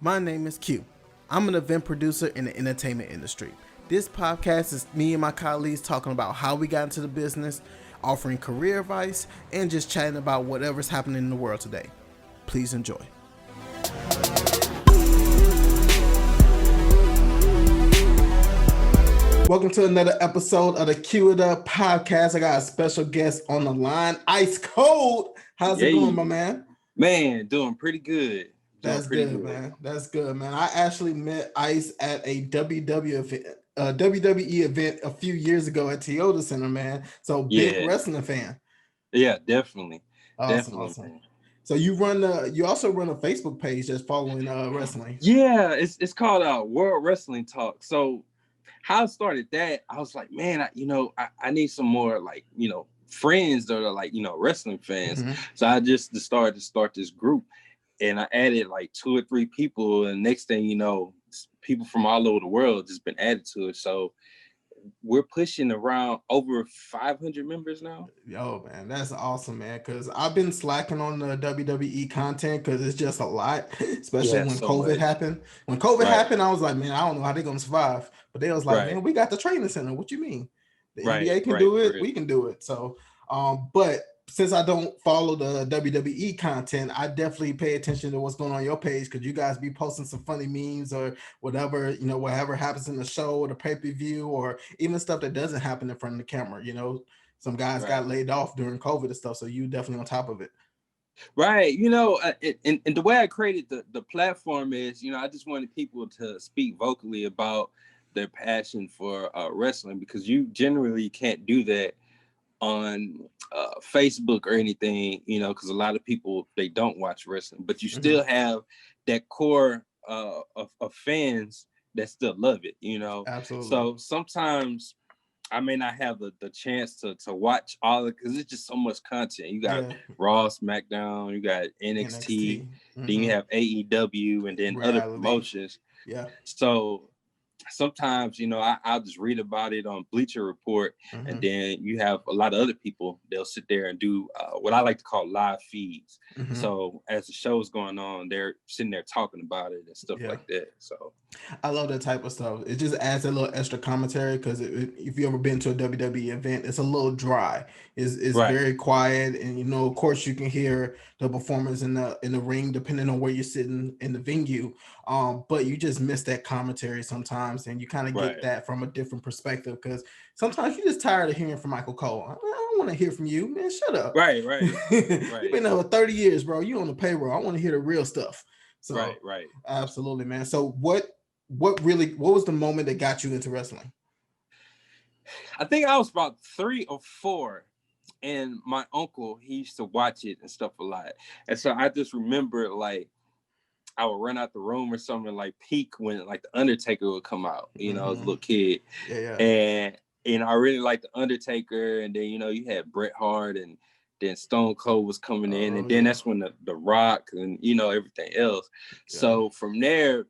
My name is Q. I'm an event producer in the entertainment industry. This podcast is me and my colleagues talking about how we got into the business, offering career advice, and just chatting about whatever's happening in the world today. Please enjoy. Welcome to another episode of the Q It Up podcast. I got a special guest on the line, Ice Cold. How's it going, my man? Man, doing pretty good. That's good, man. That's good, man. I actually met Ice at a WWE event a few years ago at Toyota Center, man. So big wrestling fan. Yeah, definitely. Awesome. So you also run a Facebook page that's following wrestling. Yeah, it's called World Wrestling Talk. So how I started that, I was like, man, I need some more friends that are wrestling fans. Mm-hmm. So I just started to start this group. And I added like 2 or 3 people, and next thing you know, people from all over the world just been added to it. So we're pushing around over 500 members now. Yo, man, that's awesome, man. Because I've been slacking on the WWE content because it's just a lot, especially when COVID happened. When COVID happened, I was like, man, I don't know how they're gonna survive. But they was like, man, we got the training center. What you mean? The NBA can do it. We can do it. So, but since I don't follow the WWE content, I definitely pay attention to what's going on your page because you guys be posting some funny memes or whatever, whatever happens in the show or the pay-per-view or even stuff that doesn't happen in front of the camera. Some guys got laid off during COVID and stuff, so you definitely on top of it. Right. And the way I created the platform is, I just wanted people to speak vocally about their passion for wrestling because you generally can't do that on Facebook or anything, because a lot of people, they don't watch wrestling, but you still have that core of fans that still love it, Absolutely. So sometimes I may not have the chance to watch all of it because it's just so much content. You got Raw, SmackDown, you got NXT. Then you have AEW, and then other promotions. Yeah. So sometimes, I'll just read about it on Bleacher Report, and then you have a lot of other people, they'll sit there and do what I like to call live feeds. So as the show's going on, they're sitting there talking about it and stuff like that. So I love that type of stuff. It just adds a little extra commentary because if you ever been to a WWE event, it's a little dry. It's very quiet, and of course you can hear the performers in the ring depending on where you're sitting in the venue. But you just miss that commentary sometimes, and you kind of get that from a different perspective because sometimes you're just tired of hearing from Michael Cole. I don't want to hear from you, man. Shut up. Right. You've been there for 30 years, bro. You on the payroll. I want to hear the real stuff. So right. Absolutely, man. So what was the moment that got you into wrestling? I think I was about 3 or 4, and my uncle, he used to watch it and stuff a lot. And so I just remember I would run out the room or something peak when the Undertaker would come out, as a little kid. Yeah. And I really liked the Undertaker, and then you had Bret Hart, and then Stone Cold was coming in, and then that's when the Rock and everything else. Yeah. So from there,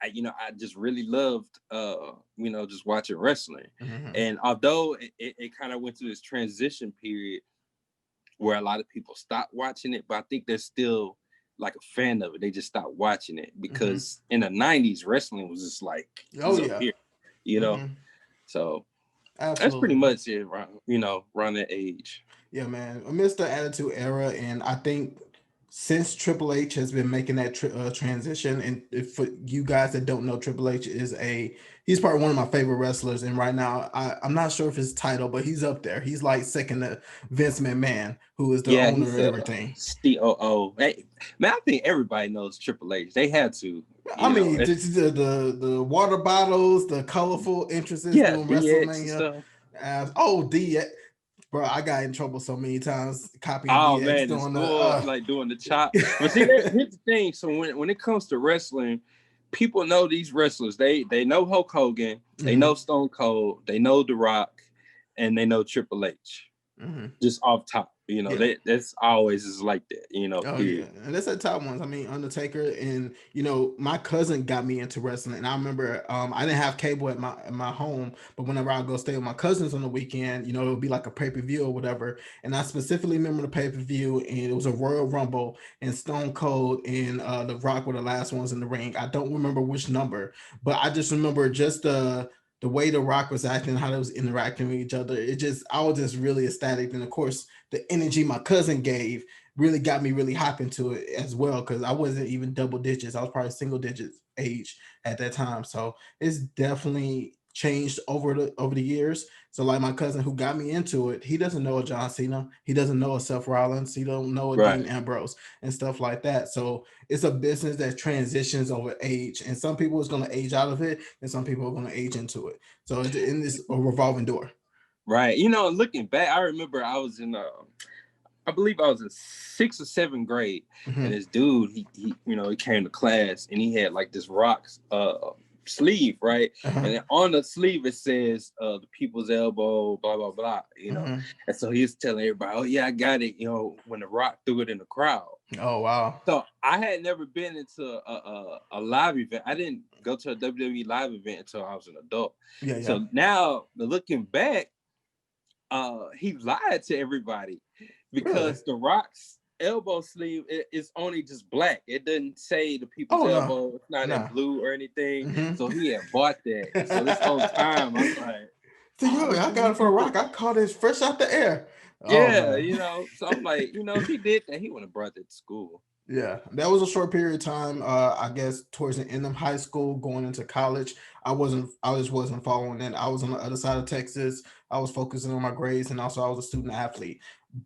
I just really loved just watching wrestling. And although it kind of went through this transition period where a lot of people stopped watching it, but I think they're still a fan of it. They just stopped watching it because in the 90s wrestling was just here, so absolutely. That's pretty much it around that age. Yeah, man. Amidst the Attitude Era, and I think since Triple H has been making that transition, and for you guys that don't know, Triple H he's probably one of my favorite wrestlers. And right now, I'm not sure if his title, but he's up there. He's second to Vince McMahon, who is the owner of everything. COO. Hey, man, I think everybody knows Triple H. They had to. The water bottles, the colorful entrances doing WrestleMania. Bro, I got in trouble so many times copying DX doing the chop. But see, here's the thing. So when it comes to wrestling, people know these wrestlers. They know Hulk Hogan, they know Stone Cold, they know The Rock, and they know Triple H. Just off top. You know, that's always is like that, you know. Oh yeah, and that's the top ones. I mean, Undertaker, and my cousin got me into wrestling. And I remember I didn't have cable at my home, but whenever I go stay with my cousins on the weekend, it would be like a pay-per-view or whatever. And I specifically remember the pay-per-view, and it was a Royal Rumble, and Stone Cold and The Rock were the last ones in the ring. I don't remember which number, but I just remember just the way The Rock was acting, how they was interacting with each other. I was just really ecstatic. And of course, the energy my cousin gave really got me really hop into it as well, because I wasn't even double digits. I was probably single digits age at that time. So it's definitely changed over the years. So like my cousin who got me into it, he doesn't know a John Cena, he doesn't know a Seth Rollins, he don't know a Dean Ambrose and stuff like that. So it's a business that transitions over age, and some people is going to age out of it, and some people are going to age into it. So it's in this a revolving door. Right. Looking back, I remember I was I believe I was in 6th or 7th grade, and this dude, he came to class, and he had like this Rock sleeve, right? And then on the sleeve it says the people's elbow, blah blah blah, and so he's telling everybody, oh yeah, I got it, when the Rock threw it in the crowd. Oh wow. So I had never been into a live event. I didn't go to a WWE live event until I was an adult. So now looking back, he lied to everybody, because the Rock's elbow sleeve is only just black. It doesn't say the people's elbow. No. It's not in blue or anything. So he had bought that. So this whole time I was like, I got it for a Rock. I caught it fresh out the air. Yeah, so I'm like, if he did that, he wouldn't have brought that to school. Yeah, that was a short period of time. I guess towards the end of high school, going into college, I just wasn't following it. I was on the other side of Texas. I was focusing on my grades, and also I was a student athlete.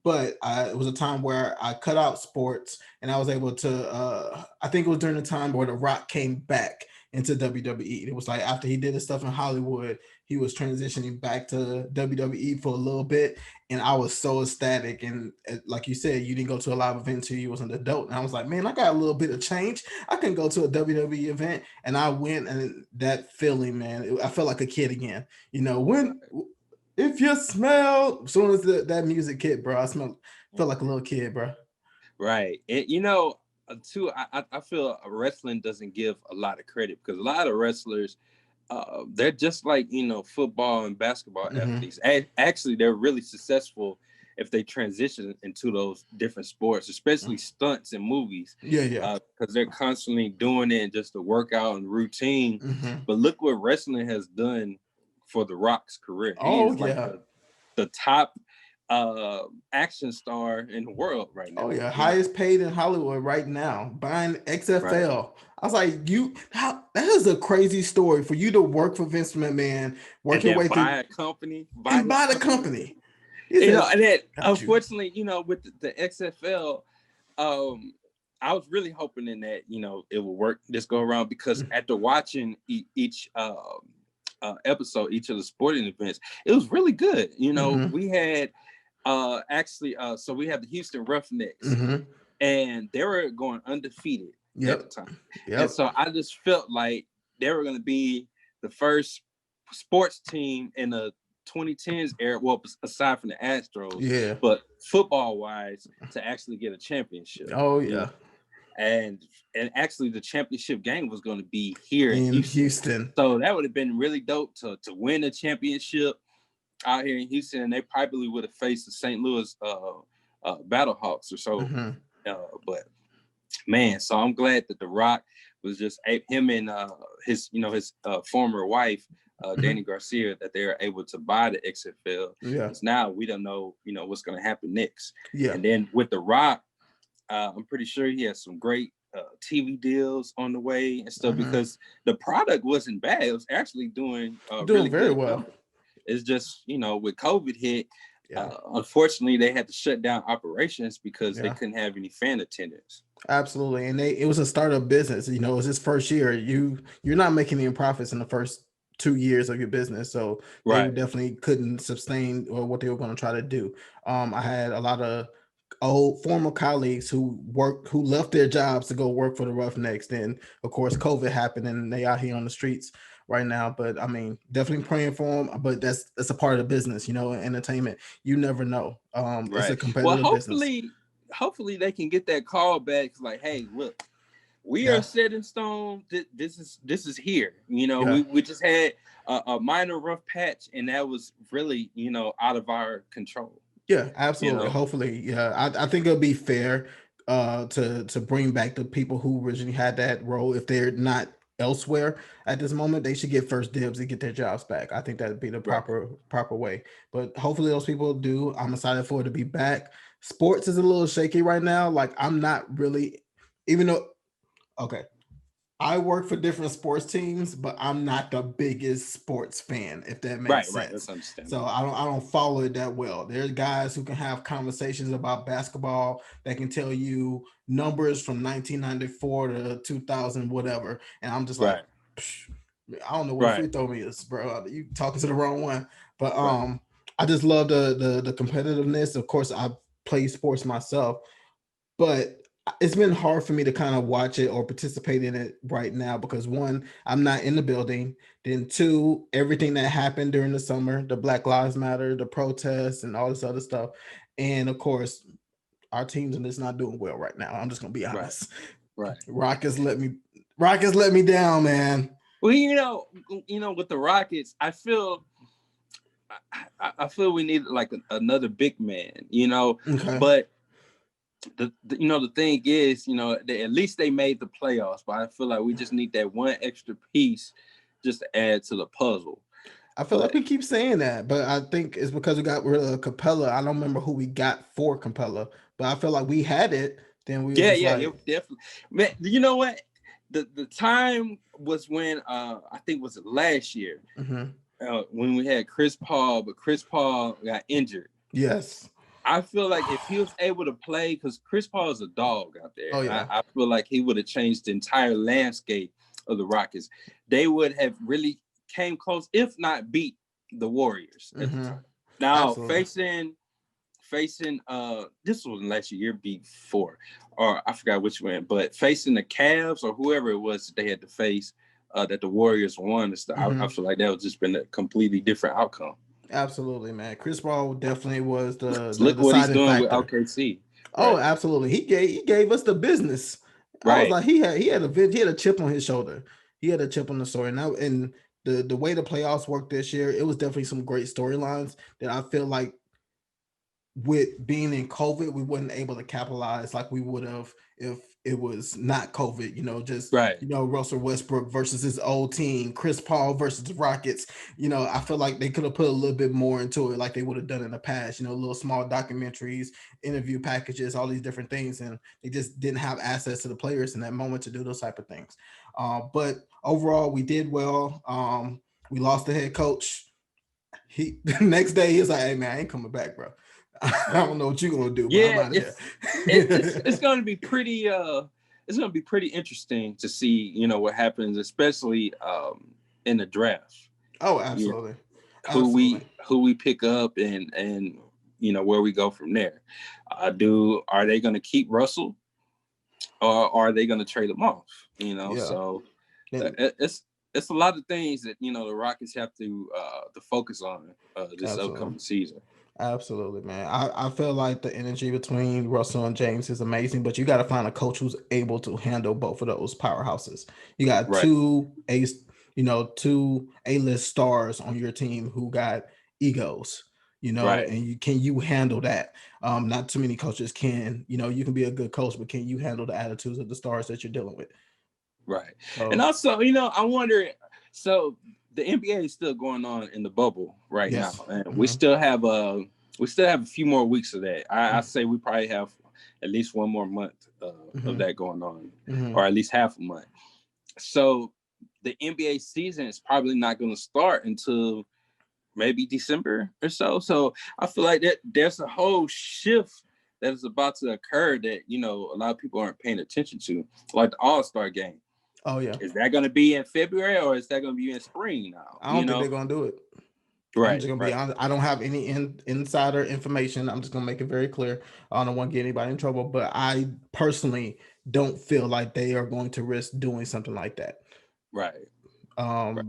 But it was a time where I cut out sports, and I was able to. I think it was during the time where The Rock came back into WWE. It was like after he did his stuff in Hollywood, he was transitioning back to WWE for a little bit, and I was so ecstatic. And like you said, you didn't go to a live event until you was an adult, and I was like, man, I got a little bit of change. I can go to a WWE event, and I went, and that feeling, man, I felt like a kid again. When if you smell, as soon as that music hit, bro, felt like a little kid, bro. Right, and too, I feel wrestling doesn't give a lot of credit, because a lot of wrestlers, they're just like football and basketball athletes. Actually, they're really successful if they transition into those different sports, especially stunts in movies. Yeah. Because they're constantly doing it, just the workout and routine. But look what wrestling has done for The Rock's career. He's like the top action star in the world right now. Oh yeah, highest paid in Hollywood right now, buying XFL. Right. I was like, that is a crazy story for you to work for Vince McMahon, work your way through a company, buy the company. And then unfortunately, with the XFL, I was really hoping in that it would work this go around, because after watching each episode, each of the sporting events, it was really good. We had so we have the Houston Roughnecks, and they were going undefeated at the time. And so I just felt like they were going to be the first sports team in the 2010s era, well, aside from the Astros, but football wise, to actually get a championship. Oh yeah. And actually the championship game was going to be here in Houston. So that would have been really dope to win a championship out here in Houston, and they probably would have faced the St. Louis Battlehawks or so. But man, so I'm glad that The Rock was just him and his former wife, Danny Garcia, that they are able to buy the XFL. Because now we don't know, what's going to happen next. And then with The Rock, I'm pretty sure he has some great TV deals on the way and stuff, because the product wasn't bad. It was actually doing really very good well. Numbers. It's just, with COVID hit, unfortunately, they had to shut down operations because they couldn't have any fan attendance. Absolutely. And it was a startup business. It was his first year. You're not making any profits in the first 2 years of your business. So they definitely couldn't sustain what they were going to try to do. I had a lot of old former colleagues who left their jobs to go work for the Roughnecks. Then, of course, COVID happened and they out here on the streets. right now. But I mean, definitely praying for him. But that's a part of the business, entertainment. You never know. It's a Well, competitive business. hopefully they can get that call back. Like, hey, look, we are set in stone. This is here. We just had a minor rough patch, and that was really out of our control. Yeah, absolutely. Hopefully, yeah. I think it'll be fair to bring back the people who originally had that role. If they're not elsewhere at this moment, they should get first dibs and get their jobs back. I think that'd be the proper way. But hopefully those people do. I'm excited for it to be back. Sports is a little shaky right now. Like I'm not really, even though okay, I work for different sports teams, but I'm not the biggest sports fan, if that makes sense. Right, that's understandable. So I don't follow it that well. There's guys who can have conversations about basketball that can tell you numbers from 1994 to 2000, whatever. And I'm just like, I don't know what free throw me is, bro. You talking to the wrong one. But I just love the competitiveness. Of course, I play sports myself, but it's been hard for me to kind of watch it or participate in it right now because one, I'm not in the building. Then two, everything that happened during the summer, the Black Lives Matter, the protests, and all this other stuff. And of course, our teams are just not doing well right now. I'm just gonna be honest. Right. Rockets let me down, man. Well, with the Rockets, I feel we need like another big man, but the thing is, at least they made the playoffs, but I feel like we just need that one extra piece just to add to the puzzle. I feel like we keep saying that, but I think it's because we got rid of Capella. I don't remember who we got for Capella, but I feel like we had it. Then we it definitely. Man, you know what? The time was when I think was last year when we had Chris Paul, but Chris Paul got injured. Yes. I feel like if he was able to play, because Chris Paul is a dog out there. Oh, yeah. I feel like he would have changed the entire landscape of the Rockets. They would have really came close, if not beat the Warriors at the time. Now, facing this was last year before, or I forgot which one, but facing the Cavs or whoever it was that they had to face, that the Warriors won and stuff, I feel like that would just been a completely different outcome. Absolutely, man. Chris Paul definitely was the look what he's doing with OKC. Oh, absolutely. He gave us the business. I was like, he had a chip on his shoulder. He had a chip on the shoulder. And the way the playoffs worked this year, it was definitely some great storylines that I feel like with being in COVID, we wasn't able to capitalize like we would have if it was not COVID, Russell Westbrook versus his old team, Chris Paul versus the Rockets. I feel like they could have put a little bit more into it like they would have done in the past, little small documentaries, interview packages, all these different things. And they just didn't have access to the players in that moment to do those type of things. But overall, we did well. We lost the head coach. The next day, he was like, hey, man, I ain't coming back, bro. I don't know what you're gonna do. Yeah, it's gonna be pretty. It's gonna be pretty interesting to see, what happens, especially in the draft. Oh, absolutely. Who we pick up and where we go from there. Are they gonna keep Russell, or are they gonna trade him off? So it's a lot of things that the Rockets have to focus on this upcoming season. Absolutely, man. I feel like the energy between Russell and James is amazing, but you got to find a coach who's able to handle both of those powerhouses. You got two A-list stars on your team who got egos, and can you handle that? Not too many coaches can. You can be a good coach, but can you handle the attitudes of the stars that you're dealing with? Right. And also, I wonder, so the NBA is still going on in the bubble right now, and we still have a few more weeks of that. I say we probably have at least one more month of that going on, or at least half a month. So the NBA season is probably not going to start until maybe December or so. So I feel like that there's a whole shift that is about to occur that a lot of people aren't paying attention to, like the All-Star game. Oh yeah. Is that going to be in February or is that going to be in spring now? I don't think they're going to do it. Right. I'm just going to be honest. I don't have any insider information. I'm just going to make it very clear. I don't want to get anybody in trouble, but I personally don't feel like they are going to risk doing something like that. Right.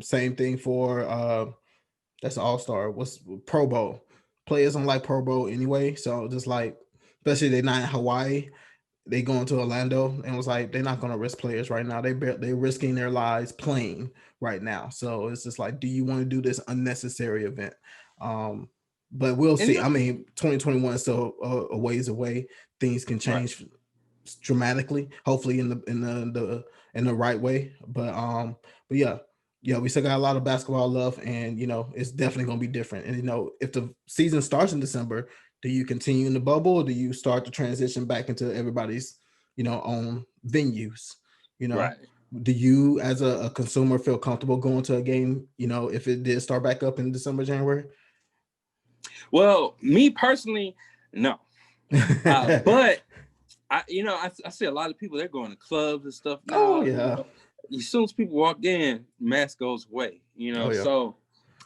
Same thing for that's All-Star. What's Pro Bowl? Players don't like Pro Bowl anyway, so just like, especially they're not in Hawaii, they going to Orlando, and was like they're not going to risk players right now. They're risking their lives playing right now. So it's just like, do you want to do this unnecessary event? But we'll see. I mean, 2021 is still a ways away. Things can change dramatically, hopefully in the right way. But yeah, we still got a lot of basketball love, and it's definitely going to be different. And if the season starts in December, do you continue in the bubble, or do you start to transition back into everybody's own venues? Do you as a consumer feel comfortable going to a game if it did start back up in December, January? Well, me personally, no. But I see a lot of people, they're going to clubs and stuff now. Oh yeah. As soon as people walk in, mask goes away. Oh, yeah. So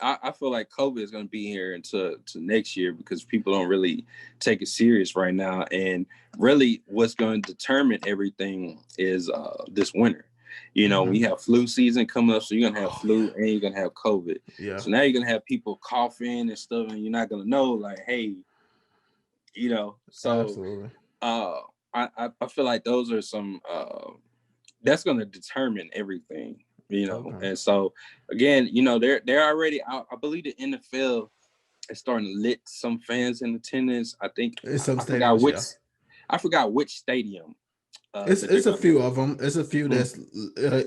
I feel like COVID is going to be here until next year, because people don't really take it serious right now. And really, what's going to determine everything is this winter. We have flu season coming up, so you're gonna have flu and you're gonna have COVID. Yeah. So now you're gonna have people coughing and stuff, and you're not gonna know, like, hey, So absolutely. I feel like those are some that's gonna determine everything. Okay. And so again, they're already. I believe the NFL is starting to let some fans in attendance. I think I forgot which stadium. It's a few of them. It's a few that's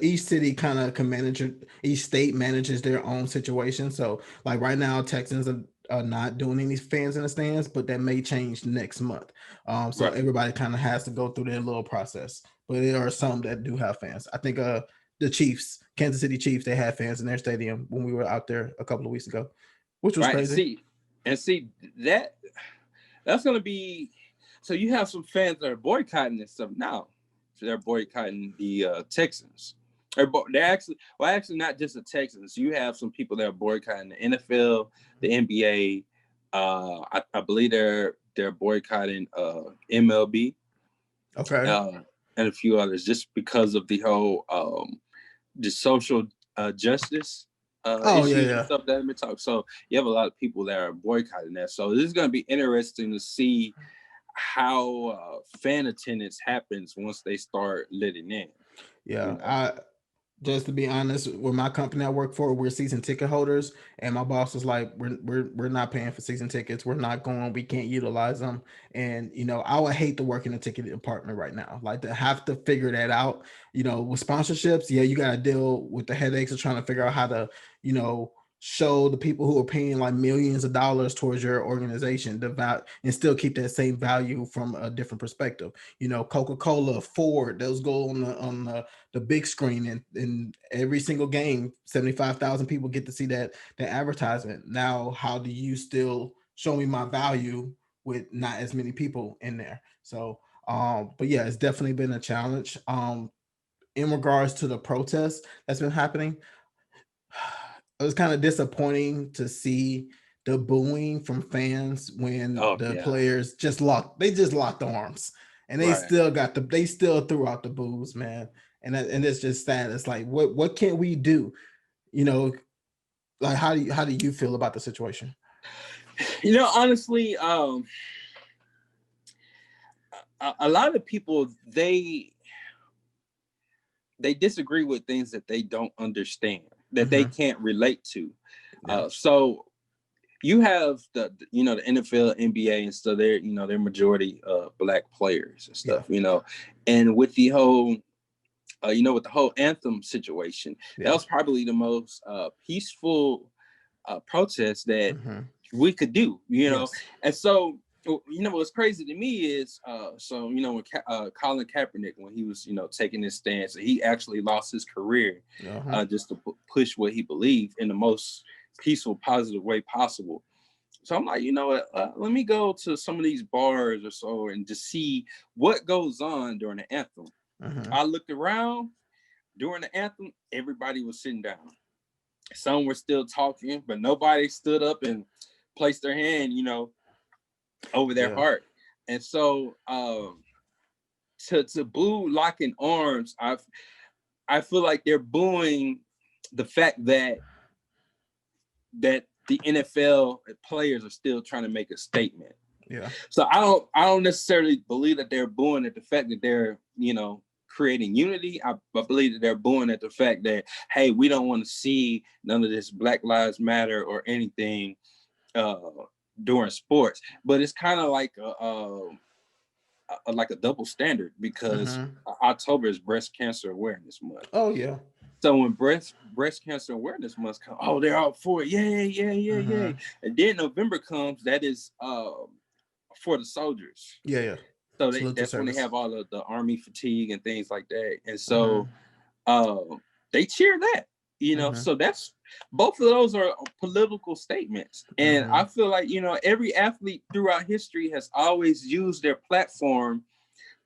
each city kind of can manage it. Each state manages their own situation. So like right now, Texans are not doing any fans in the stands, but that may change next month. So everybody kind of has to go through their little process. But there are some that do have fans. I think the Chiefs, Kansas City Chiefs, they had fans in their stadium when we were out there a couple of weeks ago, which was crazy. See that's gonna be. So you have some fans that are boycotting this stuff now. They're boycotting the Texans. They're actually not just the Texans. You have some people that are boycotting the NFL, the NBA. I believe they're boycotting MLB. Okay. And a few others, just because of the whole the social justice issues and stuff that have been talked. So you have a lot of people that are boycotting that. So this is going to be interesting to see how fan attendance happens once they start letting in. Yeah, just to be honest, with my company I work for, we're season ticket holders, and my boss was like, "We're not paying for season tickets. We're not going. We can't utilize them." And I would hate to work in the ticket department right now, like to have to figure that out. With sponsorships, yeah, you got to deal with the headaches of trying to figure out how to, show the people who are paying like millions of dollars towards your organization the value and still keep that same value from a different perspective. Coca-Cola, Ford, those go on the big screen, and every single game 75,000 people get to see that advertisement. Now how do you still show me my value with not as many people in there? So but yeah, it's definitely been a challenge. In regards to the protests that's been happening, it was kind of disappointing to see the booing from fans when players just locked arms, and they still threw out the boos, man. And it's just sad. It's like, what can we do? Like how do you feel about the situation? Honestly, a lot of people, they disagree with things that they don't understand, that they can't relate to. So you have the NFL, NBA, and stuff. They're majority black players and stuff. And with the whole with the whole anthem situation, that was probably the most peaceful protest that we could do. And so what's crazy to me is when Colin Kaepernick, when he was taking his stance, he actually lost his career just to push what he believed in the most peaceful, positive way possible. So I'm like, let me go to some of these bars or so and just see what goes on during the anthem. I looked around during the anthem, everybody was sitting down. Some were still talking, but nobody stood up and placed their hand, over their heart. And so to boo locking arms, I feel like they're booing the fact that the NFL players are still trying to make a statement. Yeah. So I don't necessarily believe that they're booing at the fact that they're, creating unity. I believe that they're booing at the fact that, hey, we don't want to see none of this Black Lives Matter or anything during sports. But it's kind of like a double standard, because October is Breast Cancer Awareness Month. Oh yeah. So when breast cancer awareness month comes, oh, they're out for it, yay. And then November comes, that is for the soldiers. Yeah. So that's when they have all of the army fatigue and things like that. And so they cheer that, so that's, both of those are political statements. And I feel like, every athlete throughout history has always used their platform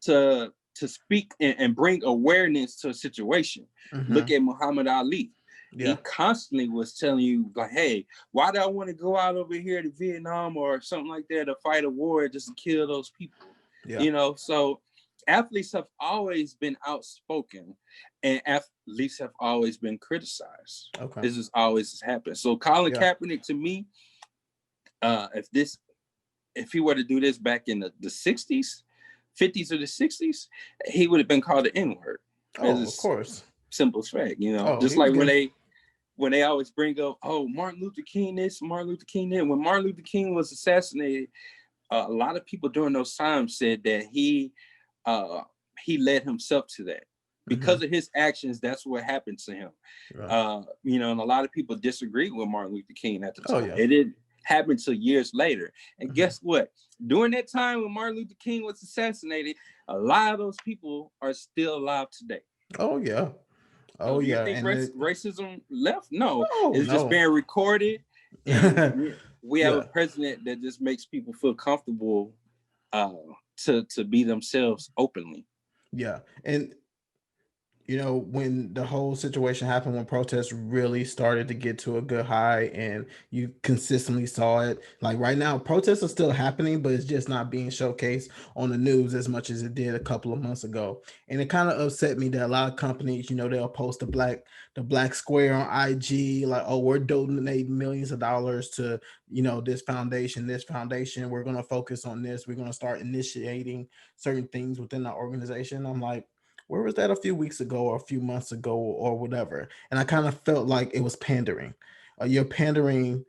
to speak and bring awareness to a situation. Look at Muhammad Ali. Yeah. He constantly was telling you, like, hey, why do I want to go out over here to Vietnam or something like that to fight a war just to kill those people? Yeah. So athletes have always been outspoken, and athletes have always been criticized. Okay. This has always happened. So Colin Kaepernick, to me, if he were to do this back in the 60s, 50s or the 60s, he would have been called the N-word. Oh, of course. Simplest fact, just like when they always bring up, oh, Martin Luther King this, Martin Luther King that. When Martin Luther King was assassinated, a lot of people during those times said that he led himself to that. Because of his actions, that's what happened to him. Right. And a lot of people disagreed with Martin Luther King at the time. Oh, yeah. It didn't happen until years later. And guess what? During that time when Martin Luther King was assassinated, a lot of those people are still alive today. Oh, yeah. Oh, so do you think racism left? No, it's just being recorded. And we have a president that just makes people feel comfortable to be themselves openly. Yeah. And when the whole situation happened, when protests really started to get to a good high and you consistently saw it, like right now, protests are still happening, but it's just not being showcased on the news as much as it did a couple of months ago. And it kind of upset me that a lot of companies, they'll post the black square on IG, like, oh, we're donating millions of dollars to, this foundation. We're going to focus on this. We're going to start initiating certain things within our organization. I'm like, where was that a few weeks ago or a few months ago or whatever? And I kind of felt like it was pandering. You're pandering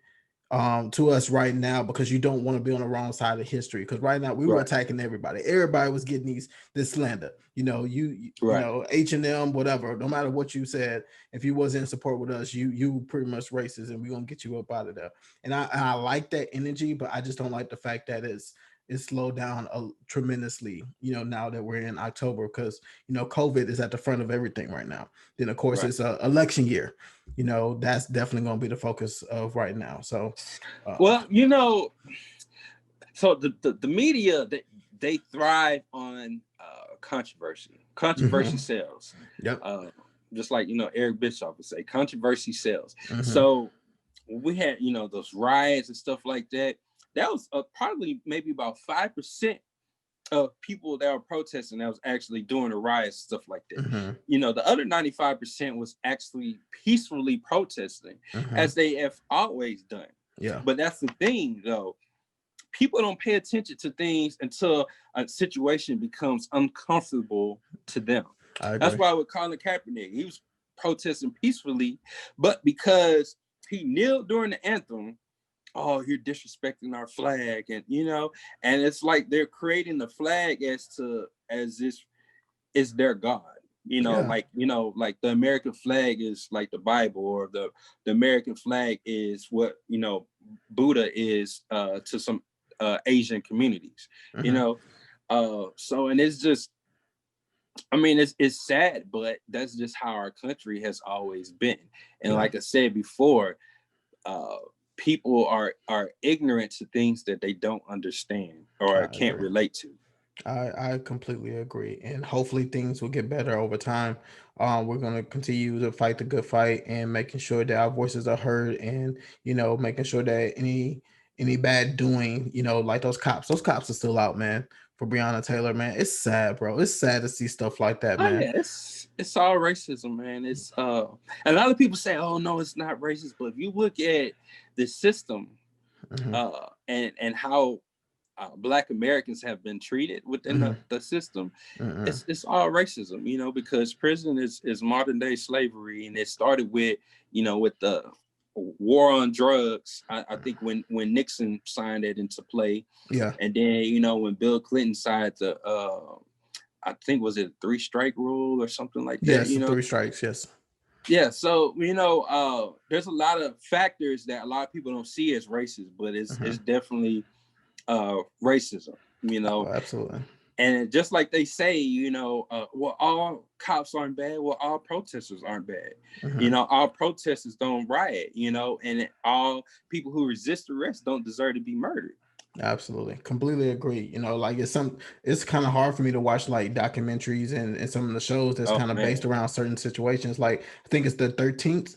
to us right now because you don't want to be on the wrong side of history. Because right now we were attacking everybody. Everybody was getting this slander. H&M, whatever. No matter what you said, if you wasn't in support with us, you pretty much racist, and we're gonna get you up out of there. And I like that energy, but I just don't like the fact that it's slowed down tremendously, now that we're in October, because, COVID is at the front of everything right now. Then, of course, it's an election year. That's definitely going to be the focus of right now. So, so the media, they thrive on controversy. Controversy sells. Yep. Just like, Eric Bischoff would say, controversy sells. So we had, those riots and stuff like that. That was probably maybe about 5% of people that were protesting that was actually doing the riots, stuff like that. The other 95% was actually peacefully protesting, as they have always done. Yeah. But that's the thing, though. People don't pay attention to things until a situation becomes uncomfortable to them. That's why with Colin Kaepernick, he was protesting peacefully, but because he kneeled during the anthem, oh, you're disrespecting our flag, and and it's like they're creating the flag as this is their God, like the American flag is like the Bible, or the American flag is what Buddha is to some Asian communities, so, and it's just, I mean, it's sad, but that's just how our country has always been. And like I said before, people are ignorant to things that they don't understand or can't relate to. I completely agree, and hopefully things will get better over time. We're going to continue to fight the good fight and making sure that our voices are heard, and making sure that any bad doing, like those cops are still out, man. For Breonna Taylor, man, it's sad, bro. It's sad to see stuff like that, man. Yeah, it's it's all racism, man. It's a lot of people say, oh no, it's not racist, but if you look at the system, and how Black Americans have been treated within the system, it's all racism, you know, because prison is modern day slavery, and it started with, you know, with the war on drugs. I think when Nixon signed it into play, and then, you know, when Bill Clinton signed the I think, was it 3 strike rule or something like that? Yes, you know, 3 strikes. Yes. Yeah, so, you know, there's a lot of factors that a lot of people don't see as racist, but it's definitely racism, you know. Oh, absolutely. And just like they say, you know, well, all cops aren't bad. Well, all protesters aren't bad. You know, all protesters don't riot, you know, and all people who resist arrest don't deserve to be murdered. Absolutely. Completely agree. You know, like it's kind of hard for me to watch like documentaries and some of the shows that's kind of based around certain situations. Like I think it's the 13th.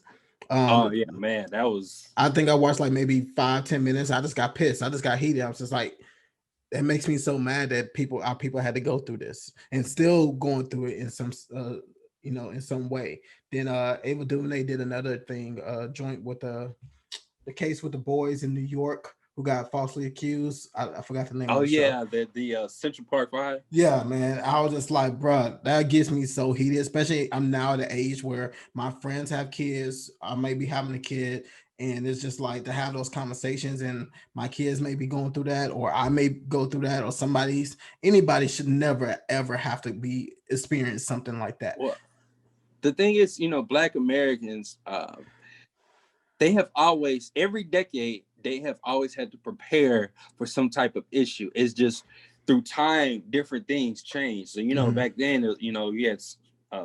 Oh yeah, man. That was, I think I watched like maybe 5-10 minutes. I just got pissed. I just got heated. I was just like, that makes me so mad that our people had to go through this and still going through it in some you know, in some way. Then Ava DuVernay did another thing, joint with the case with the boys in New York who got falsely accused. I forgot the name of the show. The Central Park 5. Yeah, man. I was just like, bruh, that gets me so heated, especially I'm now at the age where my friends have kids. I may be having a kid, and it's just like to have those conversations, and my kids may be going through that, or I may go through that, or anybody should never ever have to be experience something like that. Well, the thing is, you know, Black Americans, they have always, every decade, they have always had to prepare for some type of issue. It's just through time, different things change. So, you know, back then, you know, you had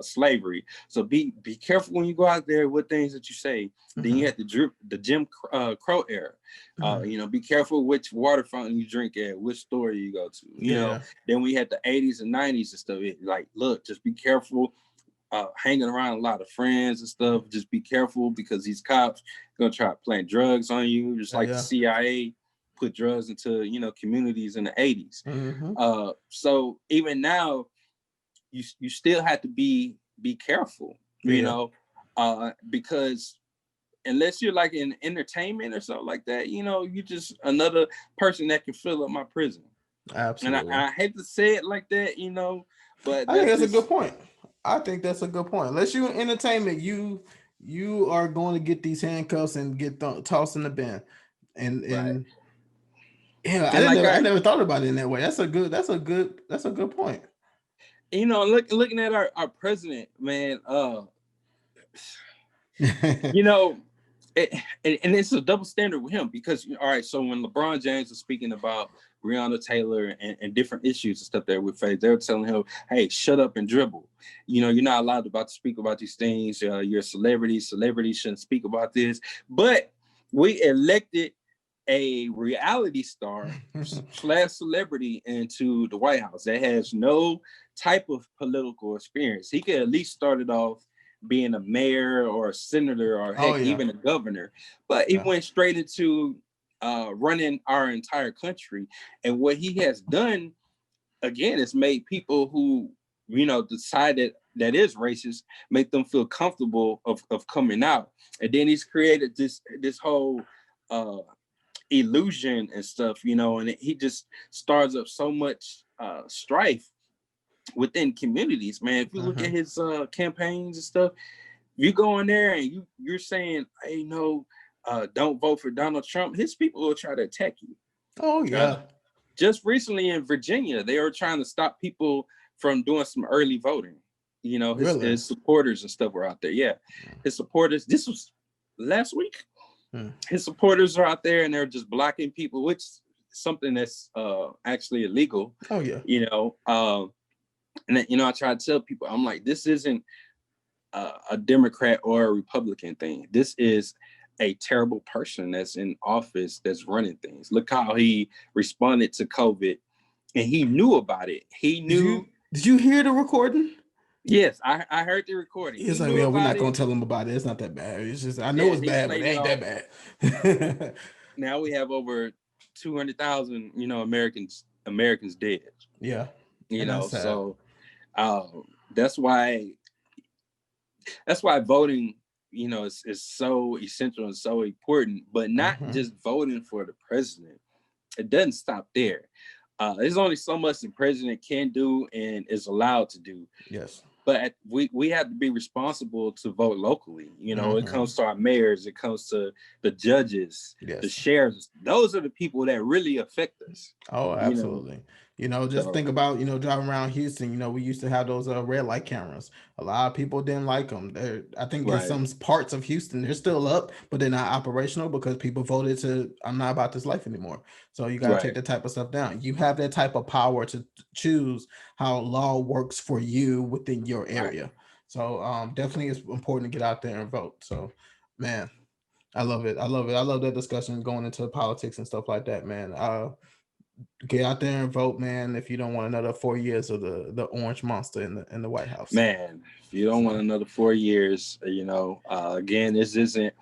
slavery. So be careful when you go out there with things that you say. Then you had the Jim Crow era. You know, be careful which water fountain you drink at, which store you go to. You know, then we had the 80s and 90s and stuff. Like, look, just be careful. Hanging around a lot of friends and stuff. Just be careful because these cops are gonna try to plant drugs on you, just like the CIA put drugs into, you know, communities in the 80s. So even now, you still have to be careful, you know, because unless you're like in entertainment or something like that, you know, you just another person that can fill up my prison. Absolutely. And I hate to say it like that, you know, but I think that's a good point. I think that's a good point. Unless you're in entertainment, you are going to get these handcuffs and get tossed in the bin. And yeah, I never thought about it in that way. That's a good point. You know, looking at our president, man, you know, and it's a double standard with him because, all right, so when LeBron James was speaking about Breonna Taylor and different issues and stuff there with Faith, they were telling him, hey, shut up and dribble. You know, you're not allowed to speak about these things. You're a celebrity. Celebrities shouldn't speak about this. But we elected a reality star / celebrity into the White House that has no type of political experience. He could at least start it off being a mayor or a senator or even a governor, but he went straight into running our entire country. And what he has done, again, is made people who, you know, decided that is racist, make them feel comfortable of coming out. And then he's created this whole illusion and stuff, you know, and he just stirs up so much strife within communities, man. If you look at his campaigns and stuff, you go in there and you're saying, hey, no, don't vote for Donald Trump, his people will try to attack you. Oh yeah. Just recently in Virginia, they were trying to stop people from doing some early voting. You know, his supporters and stuff were out there. Yeah, his supporters. This was last week. His supporters are out there and they're just blocking people, which is something that's actually illegal. Oh yeah. You know, and then, you know, I try to tell people, I'm like, this isn't a Democrat or a Republican thing. This is a terrible person that's in office that's running things. Look how he responded to COVID, and he knew about it. He knew. Did you hear the recording? Yes, I heard the recording. He's like, yeah, we're not gonna tell him about it. It's not that bad. It's just, I know it's bad, but it ain't that bad. Now we have over 200,000, you know, Americans dead. Yeah. You know, so that's why That's why voting, is so essential and so important, but not just voting for the president. It doesn't stop there. There's only so much the president can do and is allowed to do. Yes. But we have to be responsible to vote locally. It comes to our mayors, it comes to the judges, the sheriffs. Those are the people that really affect us. Oh, absolutely. Just think about, driving around Houston, we used to have those red light cameras. A lot of people didn't like them. I think in some parts of Houston, they're still up, but they're not operational because people voted to, I'm not about this life anymore. So you got to take that type of stuff down. You have that type of power to choose how law works for you within your area. So definitely it's important to get out there and vote. So, man, I love it. I love it. I love that discussion going into politics and stuff like that, man. Get out there and vote, man. If you don't want another 4 years of the orange monster in the White House, man. If you don't want another 4 years, again, this isn't.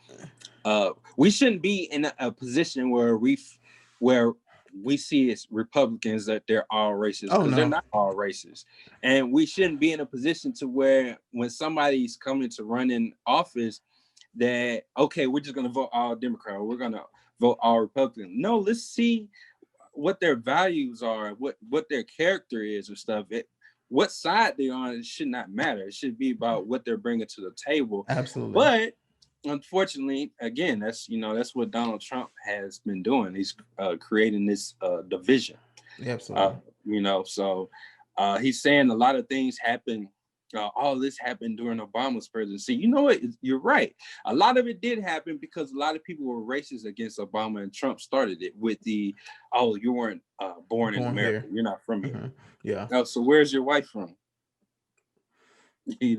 We shouldn't be in a position where we see as Republicans that they're all racist, because they're not all racist, and we shouldn't be in a position to where when somebody's coming to run in office, that we're just gonna vote all Democrat, or we're gonna vote all Republican. No, let's see what their values are, what their character is, or stuff. What side they're on, it should not matter. It should be about what they're bringing to the table. Absolutely. But unfortunately, again, that's what Donald Trump has been doing. He's creating this division. Absolutely. So he's saying a lot of things happen. All this happened during Obama's presidency. You know what? You're right. A lot of it did happen because a lot of people were racist against Obama, and Trump started it with you weren't born in America. Here. You're not from here. Yeah. Oh, so where's your wife from? She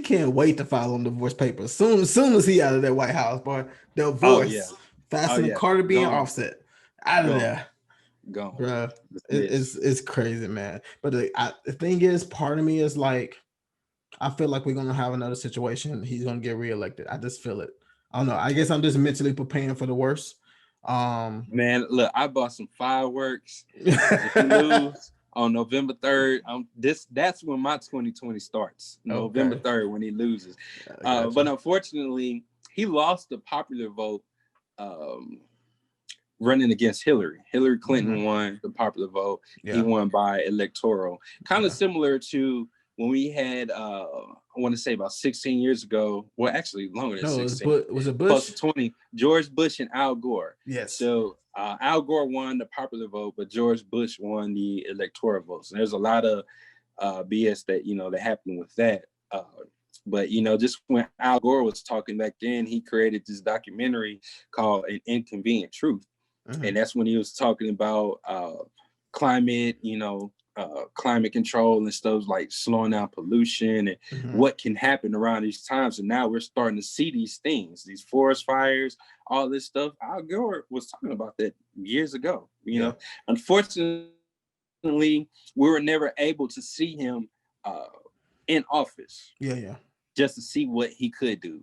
can't wait to file on divorce papers. Soon as he out of that White House, boy. Divorce. Faster than Carter B and Offset. Out of there. Gone. Bruh, it's crazy, man. But the thing is, part of me is like, I feel like we're gonna have another situation. He's gonna get reelected. I just feel it. I don't know. I guess I'm just mentally preparing for the worst. Man, look, I bought some fireworks. If you lose on November 3rd, that's when my 2020 starts. November 3rd, when he loses. But unfortunately, he lost the popular vote. Running against Hillary. Hillary Clinton won the popular vote. Yeah. He won by electoral. Kind of similar to when we had, I want to say about 16 years ago. Well, actually longer than 16. Was it Bush? Plus 20. George Bush and Al Gore. Yes. So Al Gore won the popular vote, but George Bush won the electoral votes. And there's a lot of BS that, that happened with that. But, just when Al Gore was talking back then, he created this documentary called An Inconvenient Truth. And that's when he was talking about climate, climate control and stuff, like slowing down pollution and what can happen around these times. And now we're starting to see these things, these forest fires, all this stuff. Al Gore was talking about that years ago. Unfortunately, we were never able to see him in office. Yeah. Just to see what he could do,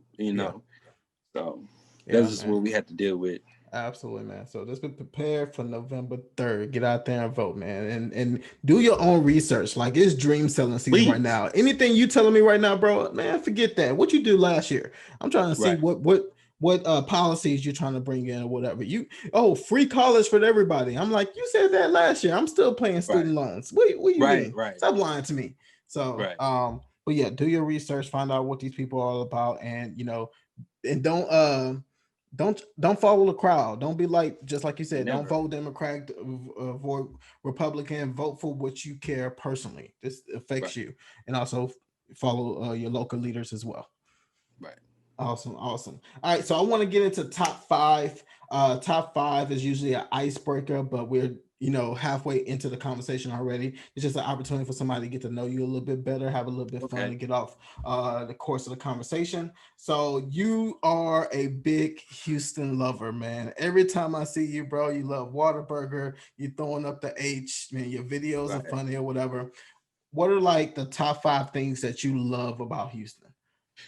So that's just what we had to deal with. Absolutely, man. So just be prepared for November 3rd. Get out there and vote, man. And do your own research. Like, it's dream selling season right now. Anything you telling me right now, bro, man, forget that. What you do last year? I'm trying to see what policies you're trying to bring in or whatever. Free college for everybody. I'm like, you said that last year. I'm still paying student loans. What you mean? Right. Stop lying to me. So but yeah, do your research, find out what these people are all about, and and don't follow the crowd. Don't be like, just like you said, don't vote Democrat, vote Republican, vote for what you care personally. This affects you. And also follow your local leaders as well. Right. Awesome. All right, so I want to get into top 5. Top 5 is usually an icebreaker, but we're halfway into the conversation already. It's just an opportunity for somebody to get to know you a little bit better, have a little bit of fun, and get off the course of the conversation. So you are a big Houston lover, man. Every time I see you, bro, you love Whataburger. You throwing up the H, man. Your videos are funny or whatever. What are like the top 5 things that you love about Houston?